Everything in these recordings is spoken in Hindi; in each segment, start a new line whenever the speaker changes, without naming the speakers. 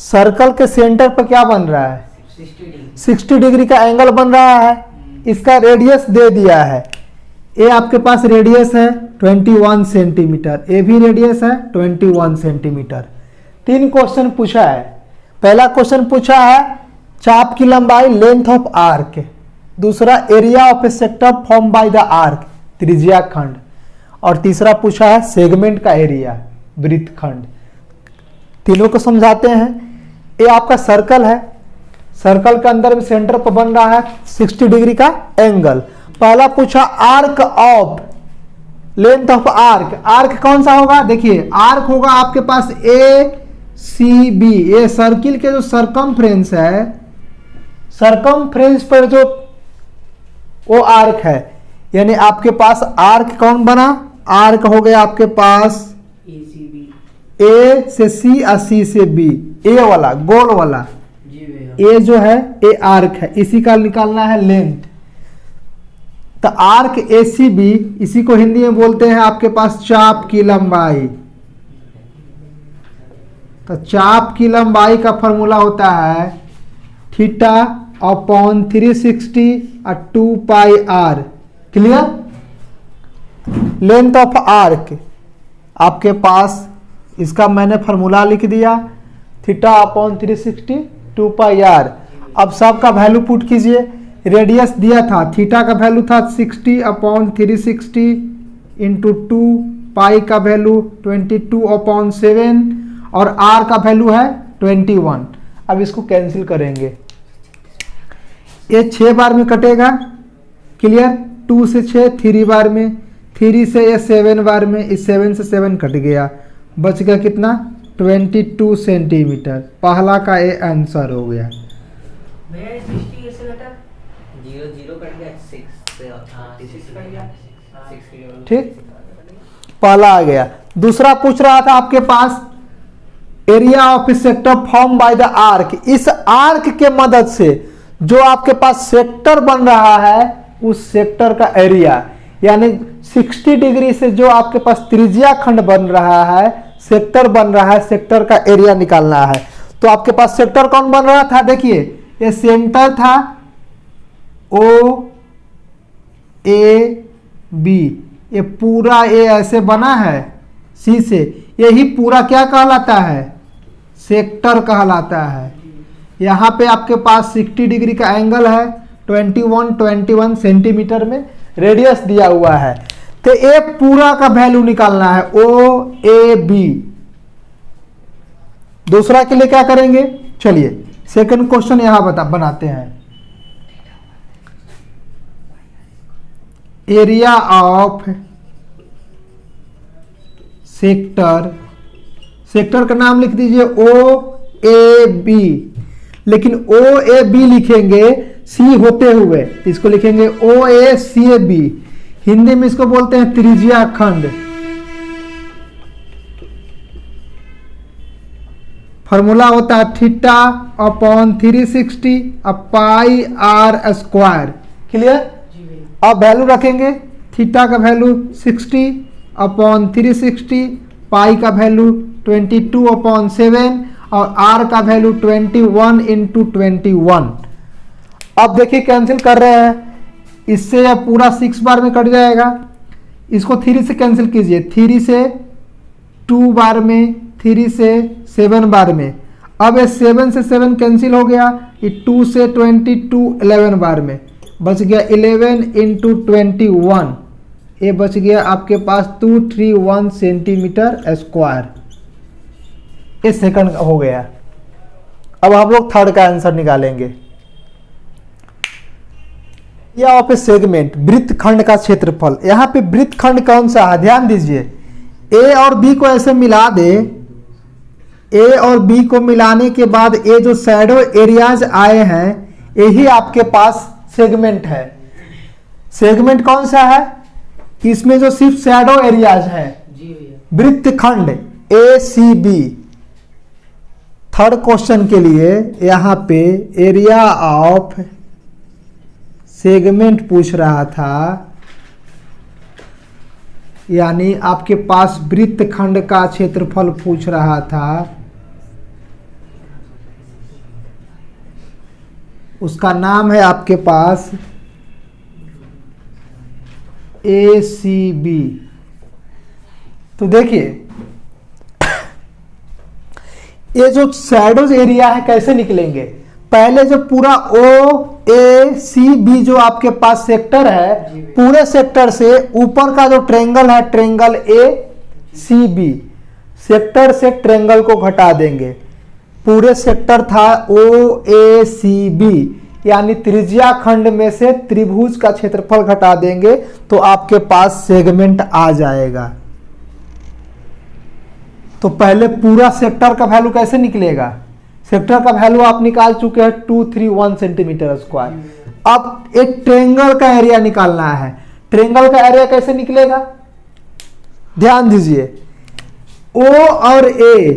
सर्कल के सेंटर पर क्या बन रहा है? 60 डिग्री का एंगल बन रहा है। इसका रेडियस दे दिया है, ये आपके पास रेडियस है 21 सेंटीमीटर, ये भी रेडियस है 21 सेंटीमीटर। 3 क्वेश्चन पूछा है। पहला क्वेश्चन पूछा है चाप की लंबाई लेंथ ऑफ आर्क, दूसरा area of A sector form by the arc त्रिज्या खंड, और तीसरा पूछा है सेगमेंट का एरिया वृत्तखंड। तीनों को समझाते हैं। ये आपका सर्कल है, सर्कल के अंदर में सेंटर पर बन रहा है 60 डिग्री का एंगल। पहला पूछा arc of length of arc, arc कौन सा होगा? देखिए आर्क होगा आपके पास ए सी बी, ये सर्किल के जो सरकमफ्रेंस है, सरकमफ्रेंस पर जो वो आर्क है, यानी आपके पास आर्क कौन बना? आर्क हो गया आपके पास ए से सी और सी से बी, ए वाला गोल वाला ए जो है ए आर्क है, इसी का निकालना है लेंथ। तो आर्क ए सी बी, इसी को हिंदी में बोलते हैं आपके पास चाप की लंबाई। तो चाप की लंबाई का फॉर्मूला होता है थीटा अपॉन 360 और 2 pi r. Clear? Length of arc आपके पास, इसका मैंने फॉर्मूला लिख दिया थीटा अपॉन 360 2 पाई आर। अब सबका वैल्यू पुट कीजिए। रेडियस दिया था, थीटा का वैल्यू था 60 अपॉन 360 इंटू 2, पाई का वैल्यू 22 अपॉन 7 और आर का वैल्यू है 21। अब इसको कैंसिल करेंगे, ये 6 बार में कटेगा। क्लियर? 2 से 6 3 बार में, 3 से ये 7 बार में, इस 7 से 7 कट गया, बच गया कितना? 22 सेंटीमीटर। पहला का ये आंसर हो गया। ठीक, पहला आ गया। दूसरा पूछ रहा था आपके पास area of sector form by the arc, इस आर्क के मदद से जो आपके पास सेक्टर बन रहा है उस सेक्टर का एरिया, यानी 60 डिग्री से जो आपके पास त्रिज्या खंड बन रहा है, सेक्टर बन रहा है, सेक्टर का एरिया निकालना है। तो आपके पास सेक्टर कौन बन रहा था? देखिए ये सेंटर था ओ ए बी, ये पूरा ए ऐसे बना है सी से, यही पूरा क्या कहलाता है? सेक्टर कहलाता है। यहाँ पे आपके पास 60 डिग्री का एंगल है, 21 सेंटीमीटर में रेडियस दिया हुआ है। तो ए पूरा का वैल्यू निकालना है ओ ए बी। दूसरा के लिए क्या करेंगे? चलिए सेकंड क्वेश्चन यहां बनाते हैं। एरिया ऑफ सेक्टर, सेक्टर का नाम लिख दीजिए ओ ए बी, लेकिन ओ ए बी लिखेंगे सी होते हुए, इसको लिखेंगे ओ ए सी ए बी। हिंदी में इसको बोलते हैं त्रिज्या खंड। फॉर्मूला होता है theta upon 360 pi r square. Clear? अब वैल्यू रखेंगे, थीटा का वैल्यू 60 अपॉन 360, पाई का वैल्यू 22 अपॉन 7 और आर का वैल्यू 21 इंटू 21। अब देखिए कैंसिल कर रहे हैं, इससे यह पूरा 6 बार में कट जाएगा। इसको 3 से कैंसिल कीजिए, 3 से 2 बार में, 3 से 7 बार में। अब ये 7 से 7 कैंसिल हो गया, ये 2 से 22 11 बार में, बच गया 11 इंटू 21, ये बच गया आपके पास 231 सेंटीमीटर स्क्वायर। ये सेकंड हो गया। अब हम लोग थर्ड का आंसर निकालेंगे। या ऑफ ए सेगमेंट, वृत्तखंड का क्षेत्रफल। यहाँ पे वृत्तखंड कौन सा है? ध्यान दीजिए, ए और बी को ऐसे मिला दे, ए और बी को मिलाने के बाद ये जो शैडो एरियाज आए हैं यही आपके पास सेगमेंट है। सेगमेंट कौन सा है? इसमें जो सिर्फ शैडो एरियाज है, वृत्तखंड ए सी बी। थर्ड क्वेश्चन के लिए यहाँ पे एरिया ऑफ सेगमेंट पूछ रहा था, यानी आपके पास वृत्तखंड का क्षेत्रफल पूछ रहा था। उसका नाम है आपके पास ACB। तो देखिए ये जो शैडोज एरिया है कैसे निकलेंगे, पहले जो पूरा OACB जो आपके पास सेक्टर है, पूरे सेक्टर से ऊपर का जो ट्रेंगल है ट्रेंगल ACB, सेक्टर से ट्रेंगल को घटा देंगे। पूरे सेक्टर था OACB, यानी त्रिज्या खंड में से त्रिभुज का क्षेत्रफल घटा देंगे तो आपके पास सेगमेंट आ जाएगा। तो पहले पूरा सेक्टर का वैल्यू कैसे निकलेगा, सेक्टर का वैल्यू आप निकाल चुके हैं 231 सेंटीमीटर स्क्वायर। अब एक ट्रेंगल का एरिया निकालना है। ट्रेंगल का एरिया कैसे निकलेगा, ध्यान दीजिए, O और A,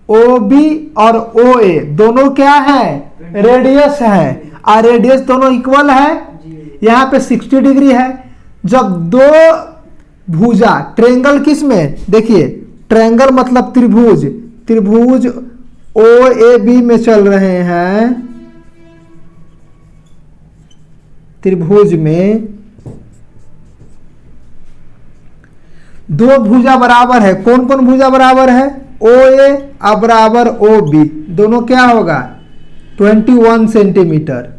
OB और OA दोनों क्या है, रेडियस है, और रेडियस दोनों इक्वल है। यहाँ पे 60 डिग्री है। जब दो भुजा ट्रेंगल किस में, देखिए ट्रायंगल मतलब त्रिभुज, त्रिभुज OAB में चल रहे हैं, त्रिभुज में दो भुजा बराबर है। कौन कौन भुजा बराबर है, OA बराबर OB, दोनों क्या होगा 21 सेंटीमीटर।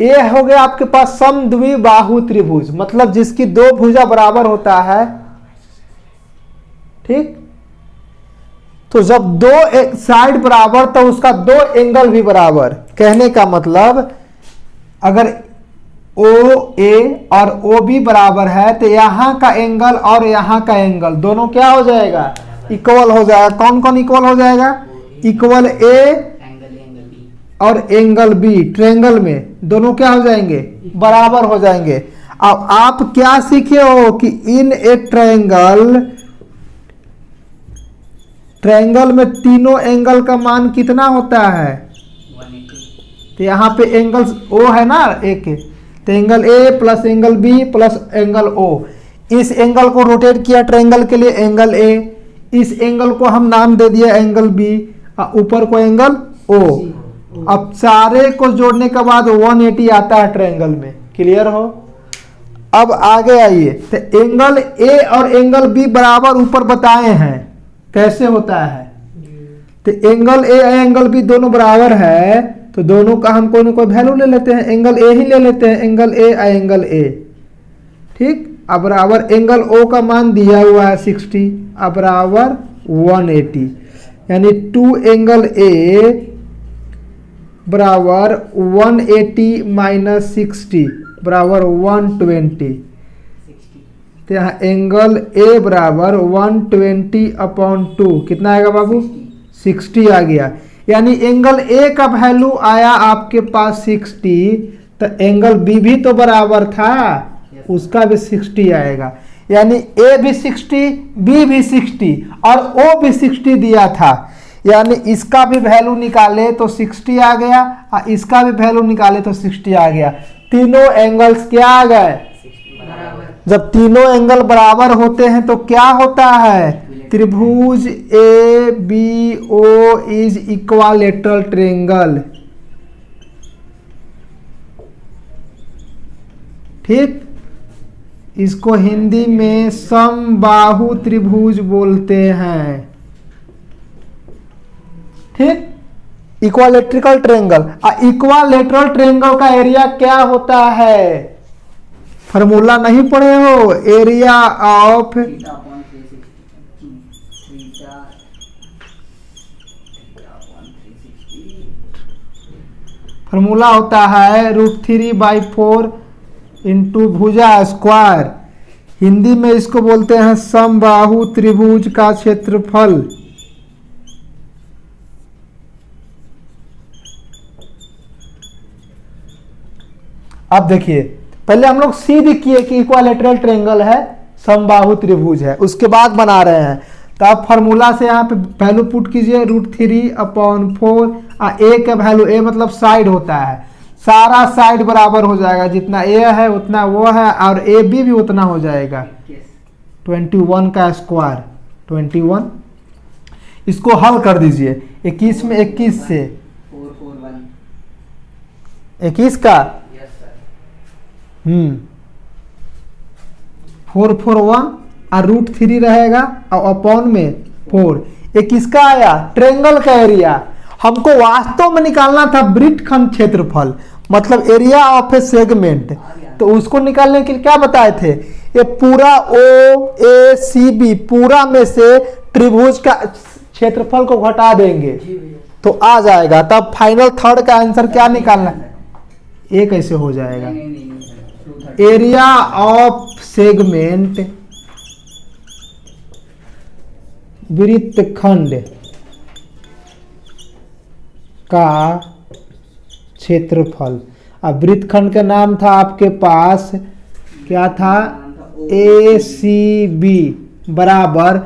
ये हो गया आपके पास समद्विबाहु त्रिभुज, मतलब जिसकी दो भुजा बराबर होता है, ठीक। तो जब दो साइड बराबर तो उसका दो एंगल भी बराबर। कहने का मतलब अगर OA और OB बराबर है तो यहां का एंगल और यहां का एंगल दोनों क्या हो जाएगा, इक्वल हो जाएगा। कौन कौन इक्वल हो जाएगा, इक्वल A और एंगल B, ट्रायंगल में दोनों क्या हो जाएंगे, बराबर हो जाएंगे। अब आप क्या सीखे हो कि इन ए ट्रायंगल, ट्रायंगल में तीनों एंगल का मान कितना होता है, 180। तो यहाँ पे एंगल O है ना एक, तो angle A plus angle B plus angle O, इस एंगल को रोटेट किया ट्रायंगल के लिए एंगल A, इस एंगल को हम नाम दे दिया एंगल B, ऊपर को एंगल O। अब सारे को जोड़ने के बाद 180 आता है ट्रायंगल में। क्लियर हो। अब आगे आइए, तो एंगल A और एंगल B बराबर ऊपर बताए हैं, कैसे होता है। तो एंगल A एंगल B दोनों बराबर है, तो दोनों का हम कोई ना कोई वैल्यू ले लेते हैं, एंगल A ही ले लेते हैं, एंगल A एंगल A, ठीक। अब बराबर एंगल O का मान दिया हुआ है 60, अब बराबर 180, यानी 2 एंगल A बराबर 180 माइनस 60 बराबर 120। तो यहाँ एंगल A बराबर 120/2 कितना आएगा बाबू, 60 आ गया। यानी एंगल A का वैल्यू आया आपके पास 60, तो एंगल B भी तो बराबर था, उसका भी 60 आएगा। यानी A भी 60, B भी 60 और O भी 60 दिया था, यानी इसका भी वैल्यू निकाले तो 60 आ गया और इसका भी वैल्यू निकाले तो 60 आ गया। तीनों एंगल्स क्या आ गए, जब तीनों एंगल बराबर होते हैं तो क्या होता है, त्रिभुज ABO इज इक्वालेटरल ट्रायंगल, ठीक। इसको हिंदी में समबाहु त्रिभुज बोलते हैं, ठीक। इक्वालेटरल ट्रायंगल, इक्वालेटरल ट्रायंगल का एरिया क्या होता है, फार्मूला नहीं पढ़े हो, एरिया ऑफ फार्मूला होता है √3/4 इंटू भुजा स्क्वायर। हिंदी में इसको बोलते हैं समबाहु त्रिभुज का क्षेत्रफल। अब देखिए, पहले हम लोग सीध किए कि इक्वालेटरल ट्रायंगल है, समबाहु त्रिभुज है, उसके बाद बना रहे हैं। तो आप फार्मूला से यहाँ पे वैल्यू पुट कीजिए √3/4, A का वैल्यू, A मतलब साइड होता है, सारा साइड बराबर हो जाएगा, जितना A है उतना वो है, और AB भी उतना हो जाएगा 21 का स्क्वायर 21। इसको हल कर दीजिए, 21 में 21 से 21 का 441 और √3 रहेगा और अपॉन में 4। ये किसका आया? ट्रायंगल का एरिया। हमको वास्तव में निकालना था वृत्तखंड क्षेत्रफल, मतलब एरिया ऑफ ए सेगमेंट। तो उसको निकालने के लिए क्या बताए थे? ये पूरा OACB पूरा में से त्रिभुज का क्षेत्रफल को घटा देंगे तो आ जाएगा। तब फाइनल थर्ड का आंसर क्या निकालना है? ये कैसे हो जाएगा? एरिया ऑफ सेगमेंट वृत्तखंड का क्षेत्रफल। अब वृत्तखंड का नाम था आपके पास क्या था? ACB बराबर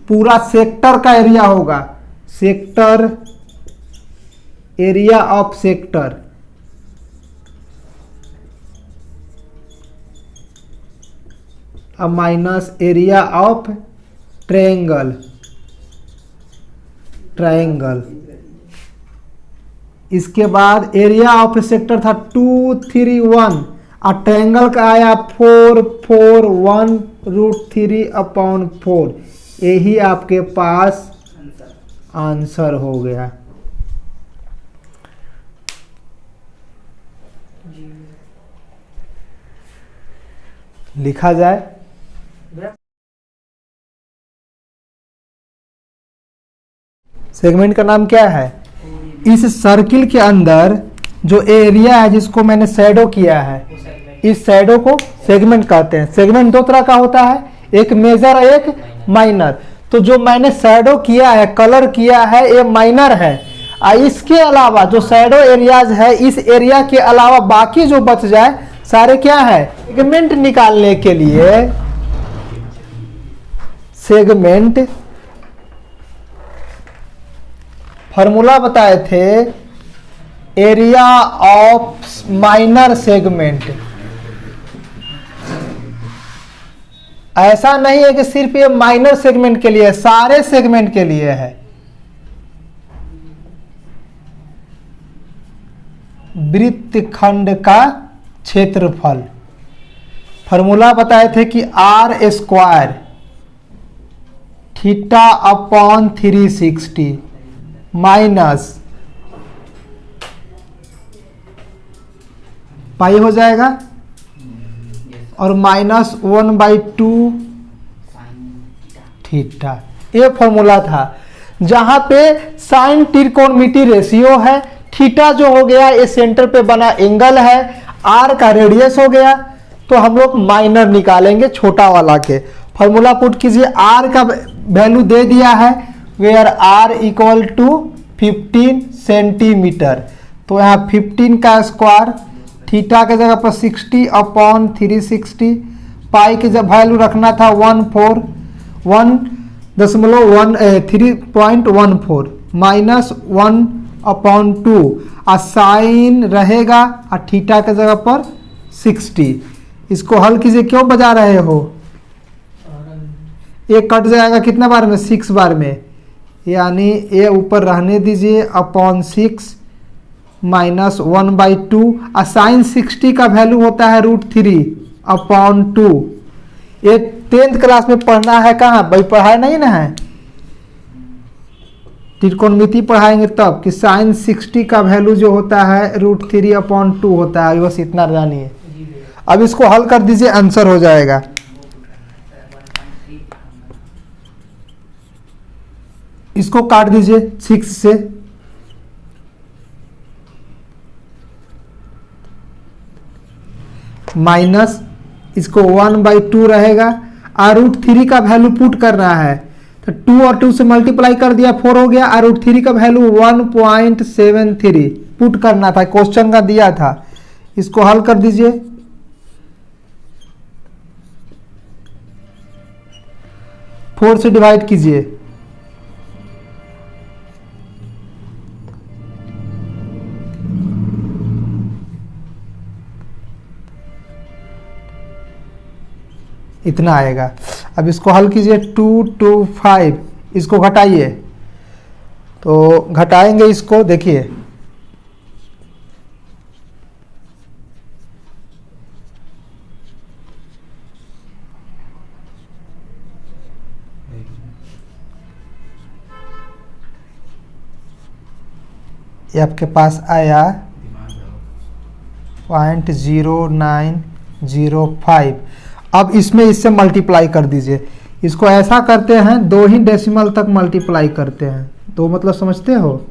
पूरा सेक्टर का एरिया होगा, सेक्टर एरिया ऑफ सेक्टर अब माइनस एरिया ऑफ ट्रायंगल। इसके बाद एरिया ऑफ सेक्टर था 231 और ट्रायंगल का आया 441 √3/4। यही आपके पास आंसर हो गया। लिखा जाए सेगमेंट का नाम क्या है? इस सर्किल के अंदर जो एरिया है जिसको मैंने शैडो किया है, इस शैडो को सेगमेंट कहते हैं। सेगमेंट दो तरह का होता है, एक मेजर और एक माइनर। तो जो मैंने शैडो किया है, कलर किया है, ये माइनर है। और इसके अलावा जो शैडो एरियाज है, इस एरिया के अलावा बाकी जो बच जाए सारे क्या है? सेगमेंट निकालने के लिए सेगमेंट फॉर्मूला बताए थे, एरिया ऑफ माइनर सेगमेंट। ऐसा नहीं है कि सिर्फ ये माइनर सेगमेंट के लिए, सारे सेगमेंट के लिए है। वृत्तखंड का क्षेत्रफल फॉर्मूला बताए थे कि R² θ/360 माइनस पाई हो जाएगा और -1/2 थीटा। ये फॉर्मूला था जहां पे साइन त्रिकोणमिति रेशियो है, थीटा जो हो गया ये सेंटर पे बना एंगल है, आर का रेडियस हो गया। तो हम लोग माइनर निकालेंगे छोटा वाला के। फॉर्मूला पुट कीजिए, आर का वैल्यू दे दिया है, वेयर R = 15 सेंटीमीटर। तो यहाँ 15 का स्क्वायर, थीटा के जगह पर 60/360, पाई के जब वैल्यू रखना था 3.14 -1/2 और साइन रहेगा और थीटा के जगह पर 60। इसको हल कीजिए। क्यों बजा रहे हो? ये कट जाएगा कितना बार में? 6 बार में, यानी ये ऊपर रहने दीजिए /6 -1/2 और साइन 60 का वैल्यू होता है √3/2। ये 10th क्लास में पढ़ना है। कहाँ भाई पढ़ाया नहीं ना है? त्रिकोणमिति पढ़ाएंगे तब कि साइन 60 का वैल्यू जो होता है √3/2 होता है। बस इतना जानिए। अब इसको हल कर दीजिए, आंसर हो जाएगा। इसको काट दीजिए 6 से, माइनस इसको 1/2 रहेगा और √3 का वैल्यू पुट करना है। तो 2 और 2 से मल्टीप्लाई कर दिया, 4 हो गया और √3 का वैल्यू 1.73 पुट करना था, क्वेश्चन का दिया था। इसको हल कर दीजिए। फोर से डिवाइड कीजिए, इतना आएगा। अब इसको हल कीजिए, 2 2 5, इसको घटाइए। तो घटाएंगे इसको, देखिए ये आपके पास आया 0.0905। अब इसमें इससे मल्टीप्लाई कर दीजिए। इसको ऐसा करते हैं, 2 ही डेसिमल तक मल्टीप्लाई करते हैं। 2 मतलब समझते हो,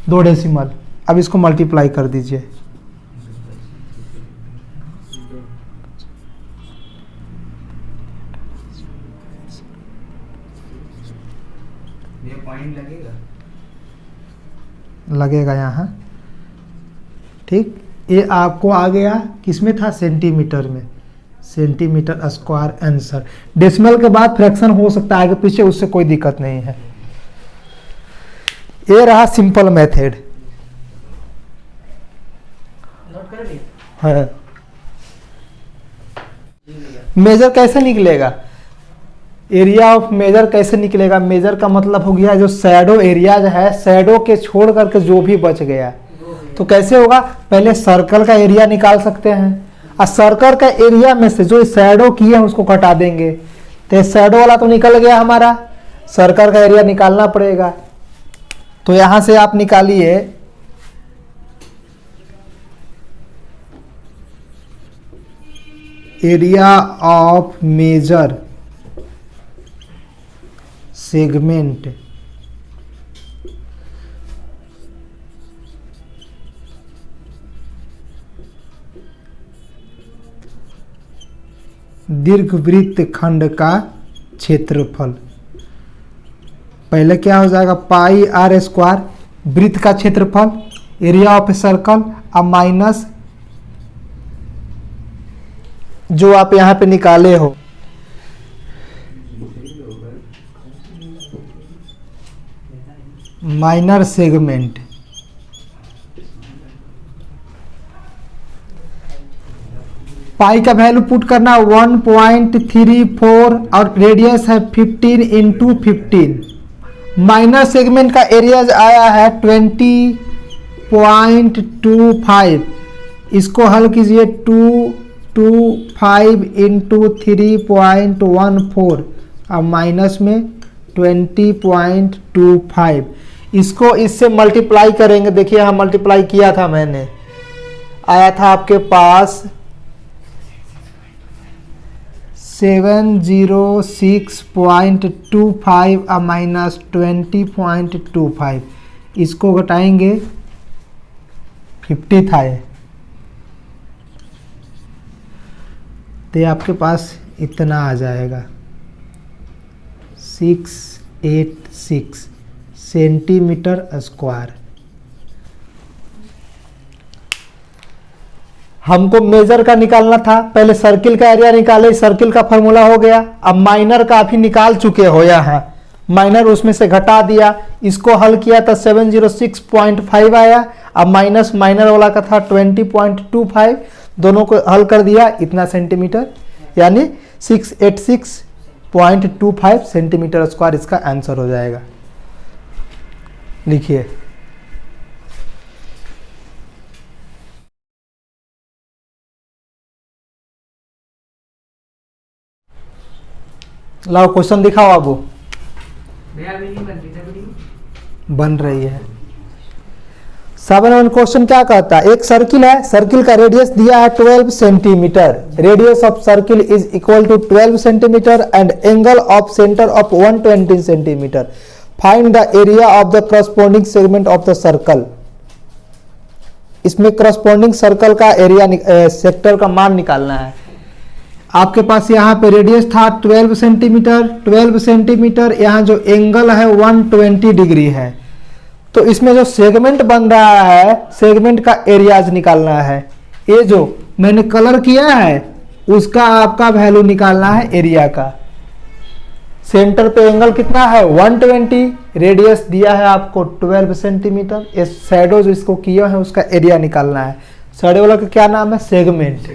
2 डेसिमल। अब इसको मल्टीप्लाई कर दीजिए।
ये पॉइंट
लगेगा यहाँ, ठीक। ये आपको आ गया, किसमें था, सेंटीमीटर में, सेंटीमीटर स्क्वायर आंसर। डेसिमल के बाद फ्रैक्शन हो सकता है आगे पीछे, उससे कोई दिक्कत नहीं है। ये रहा सिंपल मेथड है। मेजर कैसे निकलेगा, एरिया ऑफ मेजर कैसे निकलेगा। मेजर का मतलब हो गया जो शैडो एरिया है, शैडो के छोड़ करके जो भी बच गया, तो कैसे होगा, पहले सर्कल का एरिया निकाल सकते हैं, और सर्कल का एरिया में से जो शैडो किए हैं उसको घटा देंगे। तो शैडो वाला तो निकल गया हमारा, सर्कल का एरिया निकालना पड़ेगा। तो यहां से आप निकालिए, एरिया ऑफ मेजर सेगमेंट दीर्घवृत्त खंड का क्षेत्रफल। पहले क्या हो जाएगा, पाई आर स्क्वायर वृत्त का क्षेत्रफल, एरिया ऑफ ए सर्कल, अब माइनस जो आप यहां पे निकाले हो, माइनर सेगमेंट। पाई का वैल्यू पुट करना 1.34 और रेडियस है 15 इंटू 15। माइनर सेगमेंट का एरिया आया है 20.25। इसको हल कीजिए, 225 इंटू 3.14 और माइनस में 20.25। इसको इससे मल्टीप्लाई करेंगे। देखिए यहाँ मल्टीप्लाई किया था मैंने, आया था आपके पास 706.25 और माइनस 20.25। इसको घटाएंगे, 50 था ये, तो ये आपके पास इतना आ जाएगा 686 सेंटीमीटर स्क्वायर। हमको मेजर का निकालना था, पहले सर्किल का एरिया निकाले, सर्किल का फॉर्मूला हो गया। अब माइनर का भी निकाल चुके हो यहाँ, माइनर उसमें से घटा दिया, इसको हल किया था 706.5 आया। अब माइनस माइनर वाला का था 20.25, दोनों को हल कर दिया, इतना सेंटीमीटर, यानी 686.25 सेंटीमीटर स्क्वायर इसका आंसर हो जाएगा। लिखिए, लाओ क्वेश्चन दिखाओ। अब बन रही है। 7 क्वेश्चन क्या कहता है, एक सर्किल है, सर्किल का रेडियस दिया है 12 centimetre, radius of circle is equal to 12 centimetre and angle of centre of 120 centimetre. Find the area of the corresponding segment of the circle. इसमें करस्पॉन्डिंग सर्कल का एरिया सेक्टर का मान निकालना है। आपके पास यहाँ पे रेडियस था 12 सेंटीमीटर, 12 सेंटीमीटर, यहाँ जो एंगल है 120 डिग्री है। तो इसमें जो सेगमेंट बन रहा है, सेगमेंट का एरियाज निकालना है। ये जो मैंने कलर किया है उसका आपका वैल्यू निकालना है एरिया का। सेंटर पे एंगल कितना है 120, रेडियस दिया है आपको 12 सेंटीमीटर। ये शैडो जो इसको किया है उसका एरिया निकालना है। शैडो वाला का क्या नाम है, segment.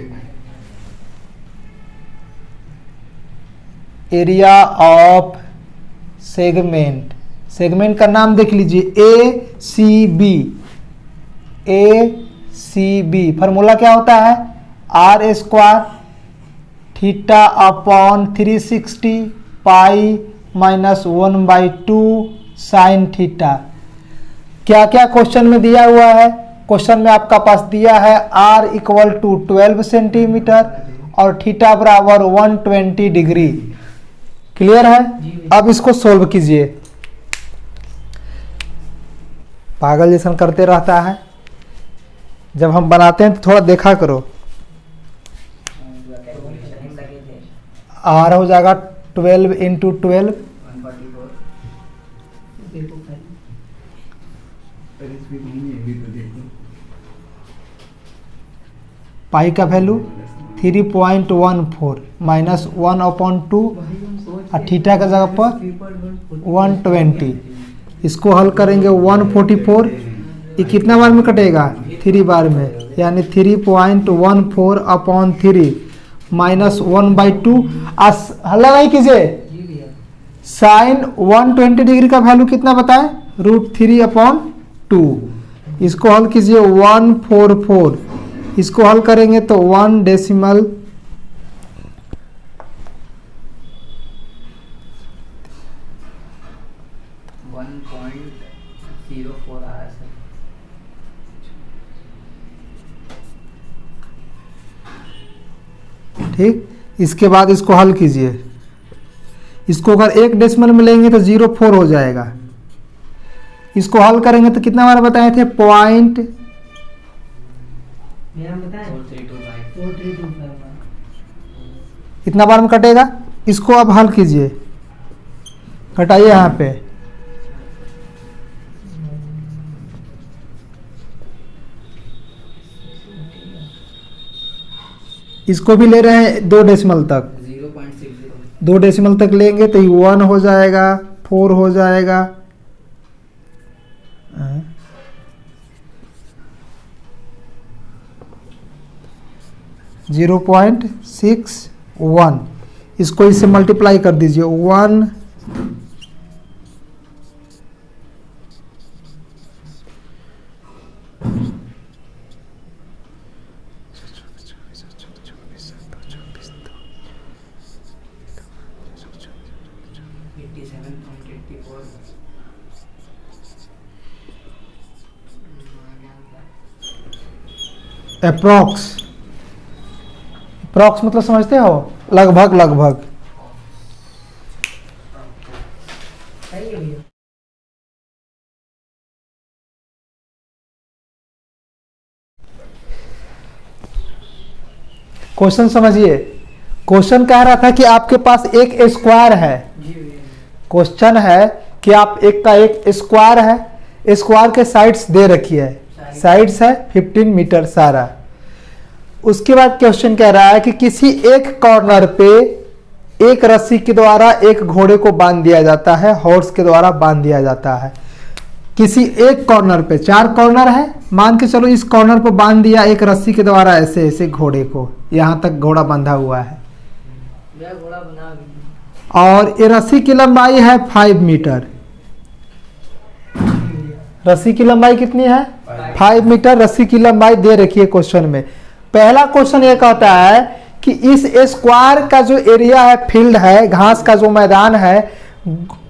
Area of segment, segment का नाम देख लीजिए, A C B. A C B formula क्या होता है, r square theta upon 360 pi minus 1/2 sine theta. क्या क्या क्वेश्चन में दिया हुआ है? क्वेश्चन में आपका पास दिया है r इक्वल टू 12 सेंटीमीटर और थीटा बराबर 120 डिग्री। क्लियर है? अब इसको सोल्व कीजिए। पागल जैसा करते रहता है, जब हम बनाते हैं तो थोड़ा देखा करो। r हो जाएगा 12 इंटू 12 पाई का वैल्यू 3.14 माइनस 1/2 और थीटा का जगह पर 120। इसको हल करेंगे 144। ये कितना बार में कटेगा? 3 बार में, यानी 3.14/3 माइनस 1/2। हल नहीं कीजिए। साइन 120 डिग्री का वैल्यू कितना बताए? √3/2। इसको हल कीजिए 144। इसको हल करेंगे तो 1 डेसिमल
1.04 आ रहा है सर।
ठीक। इसके बाद इसको हल कीजिए। इसको अगर 1 डेसिमल में लेंगे तो 0.4 हो जाएगा। इसको हल करेंगे तो कितना बार बताए थे?
4325
इतना बार में कटेगा। इसको अब हल कीजिए, घटाइए यहाँ पे। इसको भी ले रहे हैं 2 डेसिमल तक। 2 डेसिमल तक लेंगे तो 1 हो जाएगा, 4 हो जाएगा। 0.61। इसको इससे मल्टीप्लाई कर दीजिए। 1 अप्रॉक्स मतलब समझते हो? लगभग लगभग। क्वेश्चन समझिए। क्वेश्चन कह रहा था कि आपके पास एक स्क्वायर है। क्वेश्चन है कि आप एक का एक स्क्वायर है, स्क्वायर के साइड्स दे रखी है। साइड्स है 15 मीटर सारा। उसके बाद क्वेश्चन कह रहा है कि किसी एक कॉर्नर पे एक रस्सी के द्वारा एक घोड़े को बांध दिया जाता है, हॉर्स के द्वारा बांध दिया जाता है। किसी एक कॉर्नर पे, 4 कॉर्नर है, मान के चलो इस कॉर्नर पे बांध दिया एक रस्सी के द्वारा ऐसे ऐसे घोड़े को। यहां तक घोड़ा बंधा हुआ है और ये रस्सी की लंबाई है 5 मीटर। रस्सी की लंबाई कितनी है? 5 मीटर रस्सी की लंबाई दे रखी है क्वेश्चन में। पहला क्वेश्चन ये कहता है कि इस स्क्वायर का जो एरिया है, फील्ड है, घास का जो मैदान है,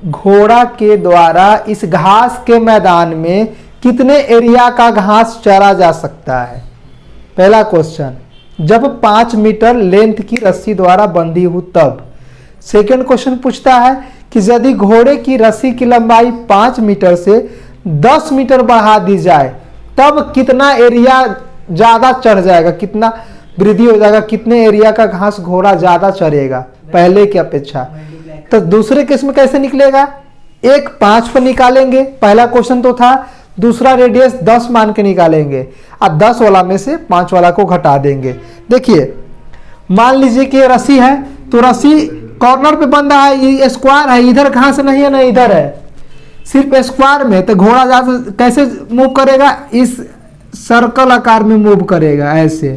घोड़ा के द्वारा इस घास के मैदान में कितने एरिया का घास चरा जा सकता है? पहला क्वेश्चन। जब 5 मीटर लेंथ की रस्सी द्वारा बंधी हो तब। सेकंड क्वेश्चन पूछता है कि यदि घोड़े की रस्सी की लंबाई 5 मीटर से 10 मीटर बढ़ा दी जाए तब कितना एरिया ज्यादा चढ़ जाएगा, कितना वृद्धि हो जाएगा, कितने एरिया का घास घोड़ा ज्यादा चरेगा पहले की अपेक्षा। तो दूसरे केस में कैसे निकलेगा? एक 5 पर निकालेंगे, पहला क्वेश्चन तो था। दूसरा रेडियस 10 मान के निकालेंगे। अब 10 वाला में से 5 वाला को घटा देंगे। देखिए मान लीजिए कि ये रस्सी है, तो रस्सी कॉर्नर पे बंधा है, ये स्क्वायर है, इधर घास नहीं है ना इधर है, सिर्फ स्क्वायर में। तो घोड़ा ज्यादा कैसे मूव करेगा? इस सर्कल आकार में मूव करेगा। ऐसे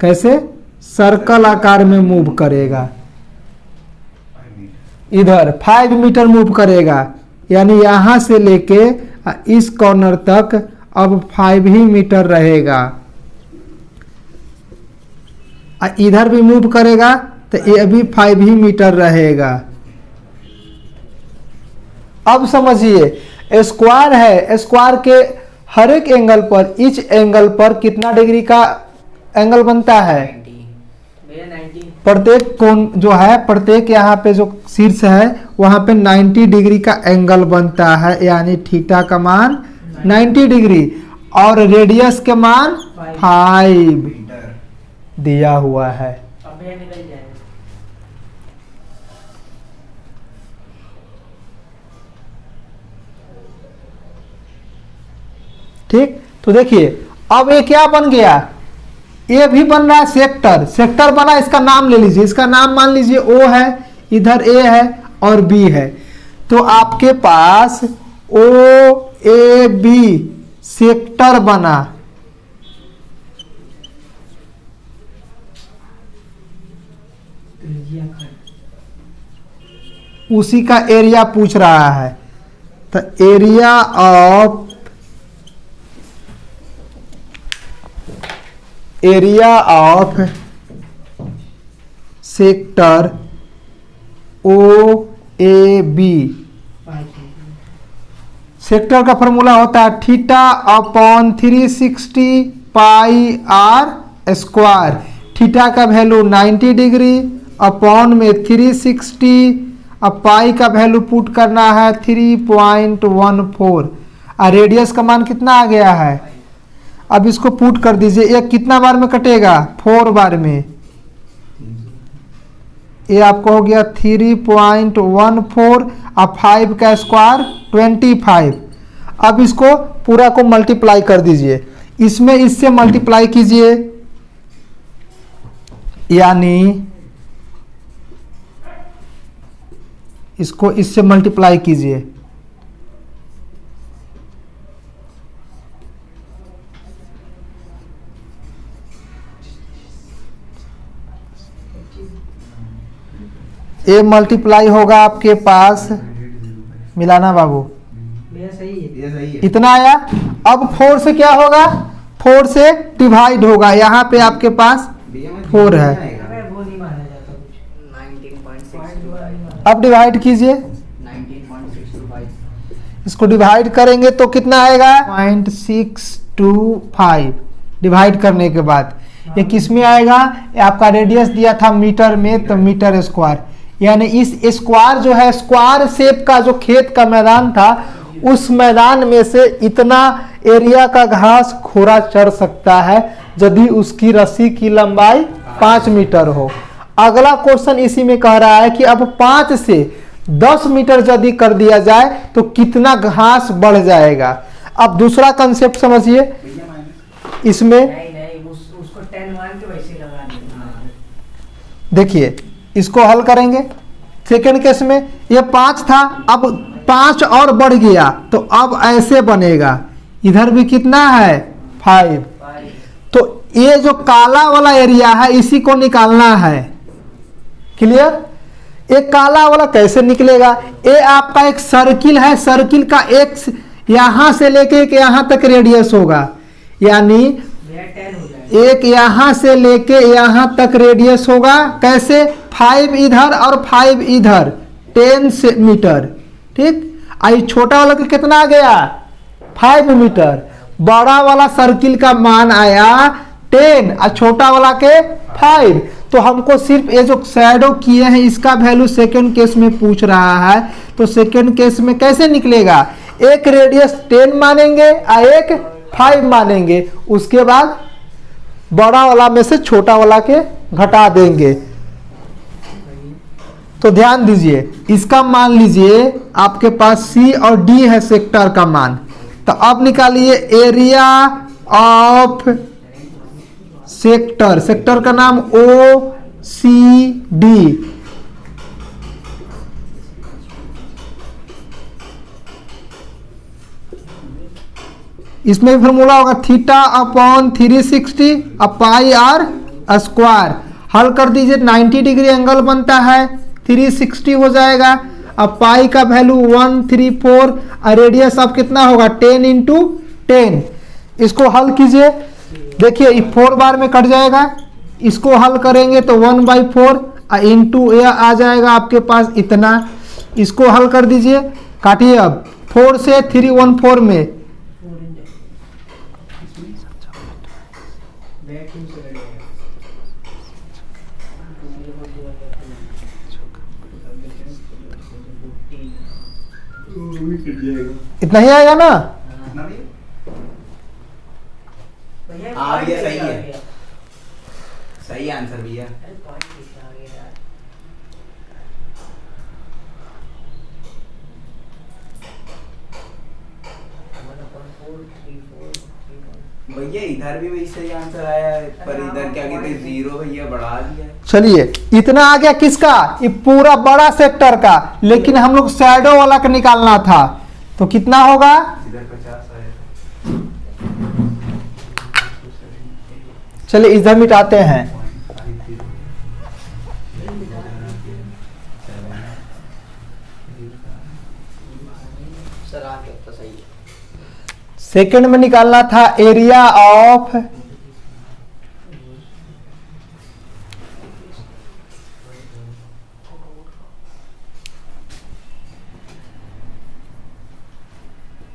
कैसे? सर्कल आकार में मूव करेगा। इधर 5 मीटर मूव करेगा, यानी यहां से लेके इस कॉर्नर तक अब 5 ही मीटर रहेगा। इधर भी मूव करेगा तो ये अभी 5 ही मीटर रहेगा। अब समझिए स्क्वायर है, स्क्वायर के हर एक एंगल पर, इच एंगल पर कितना डिग्री का एंगल बनता है?
90।
प्रत्येक कोण जो है, प्रत्येक यहाँ पे जो शीर्ष है वहां पे 90 डिग्री का एंगल बनता है, यानी थीटा का मान 90 डिग्री और रेडियस के मान 5 दिया हुआ है।
अब ये निकल जाएगा।
ठीक, तो देखिए अब ये क्या बन गया, ये भी बन रहा है सेक्टर, सेक्टर बना, इसका नाम ले लीजिए, इसका नाम मान लीजिए ओ है, इधर ए है और बी है, तो आपके पास ओ ए बी सेक्टर बना। उसी का एरिया पूछ रहा है, तो area of sector O A B, sector का फॉर्मूला होता है theta upon 360 pi r square. Theta का वैल्यू 90 डिग्री अपॉन में 360, अब पाई का वैल्यू पुट करना है 3.14 और रेडियस का मान कितना आ गया है, अब इसको पुट कर दीजिए, ये कितना बार में कटेगा, 4 बार में, ये आपको हो गया 3.14 और 5 का स्क्वायर 25। अब इसको पूरा को मल्टीप्लाई कर दीजिए, इसमें इससे मल्टीप्लाई कीजिए, यानी इसको इससे मल्टीप्लाई कीजिए, ये मल्टीप्लाई होगा आपके पास, मिलाना बाबू,
ये सही है,
ये सही है।
इतना आया। अब 4 से क्या होगा, 4 से डिवाइड होगा, यहाँ पे आपके पास 4 है,
अबे वो नहीं माना जाता कुछ। 19.625।
अब डिवाइड कीजिए,
19.625।
इसको डिवाइड करेंगे तो कितना आएगा 0.625, डिवाइड करने के बाद ये किस में आएगा, ये आपका रेडियस दिया था मीटर में, तो मीटर स्क्वायर, यानी इस स्क्वायर जो है, स्क्वायर शेप का जो खेत का मैदान था, उस मैदान में से इतना एरिया का घास घोड़ा चढ़ सकता है यदि उसकी रस्सी की लंबाई 5 मीटर हो। अगला क्वेश्चन इसी में कह रहा है कि अब 5 से 10 मीटर यदि कर दिया जाए तो कितना घास बढ़ जाएगा। अब दूसरा कंसेप्ट समझिए, इसमें
नहीं उसको 10 मान के वैसे लगा देना।
देखिए इसको हल करेंगे, सेकेंड केस में ये 5 था, अब 5 और बढ़ गया, तो अब ऐसे बनेगा, इधर भी कितना है 5, तो ये जो काला वाला एरिया है इसी को निकालना है, क्लियर। ये काला वाला कैसे निकलेगा, ये आपका एक सर्किल है, सर्किल का एक यहां से लेके एक यहां तक रेडियस होगा, यानी
10 हो जाएगा।
एक यहां से लेके यहां तक रेडियस होगा, कैसे 5 इधर और 5 इधर, 10 मीटर, ठीक। आई छोटा वाला का कितना आ गया 5 मीटर, बड़ा वाला सर्किल का मान आया 10 और छोटा वाला के 5, तो हमको सिर्फ ये जो शैडो किए हैं इसका वैल्यू सेकंड केस में पूछ रहा है, तो सेकंड केस में कैसे निकलेगा, एक रेडियस 10 मानेंगे और एक 5 मानेंगे, उसके बाद बड़ा वाला में से छोटा वाला के घटा देंगे। तो ध्यान दीजिए, इसका मान लीजिए आपके पास सी और डी है सेक्टर का मान, तो अब निकालिए एरिया ऑफ सेक्टर, सेक्टर का नाम ओ सी डी, इसमें भी फॉर्मूला होगा theta upon 360 pi r square. हल कर दीजिए, 90 डिग्री एंगल बनता है, 360 हो जाएगा, अब पाई का वैल्यू 134 और रेडियस अब कितना होगा 10 इंटू 10। इसको हल कीजिए, देखिए ये 4 बार में कट जाएगा, इसको हल करेंगे तो 1/4 इंटू यह आ जाएगा आपके पास इतना, इसको हल कर दीजिए काटिए अब 4 से 314 में। इतना ही आएगा ना?
हाँ
भैया सही है, सही आंसर भैया। भैया इधर भी वही सही आंसर आया है, पर इधर क्या कहते हैं 0 भैया बढ़ा दिया।
चलिए इतना आ गया किसका? ये पूरा बड़ा सेक्टर का, लेकिन हम लोग शैडो वाला का निकालना था, तो कितना होगा?
इधर 50 आया।
चलिए इधर मिटाते हैं।
सर आगे तो सही है।
सेकंड में निकालना था area of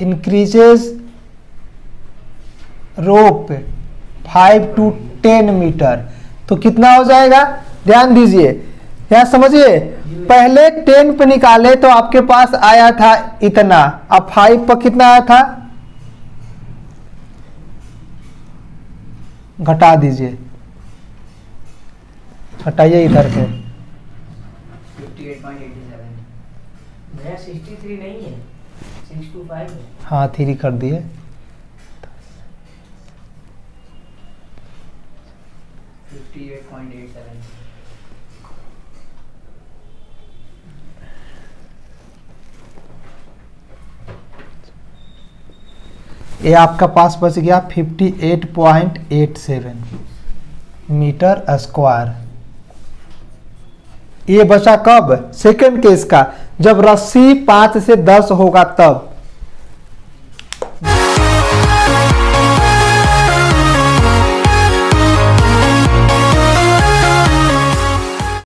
increases rope 5 to 10 metre, तो कितना हो जाएगा? ध्यान दीजिए, यहाँ समझिए, पहले 10 पे निकाले तो आपके पास आया था इतना, अब 5 पर कितना आया था? घटा दीजिए, हटाइए इधर से।
58.87 भैया 63 नहीं है, 625 है।
हाँ 3 कर दिए।
58.87
ये आपका पास बच गया 58.87 मीटर स्क्वायर। ये बचा कब? सेकंड केस का, जब रस्सी 5 से 10 होगा तब।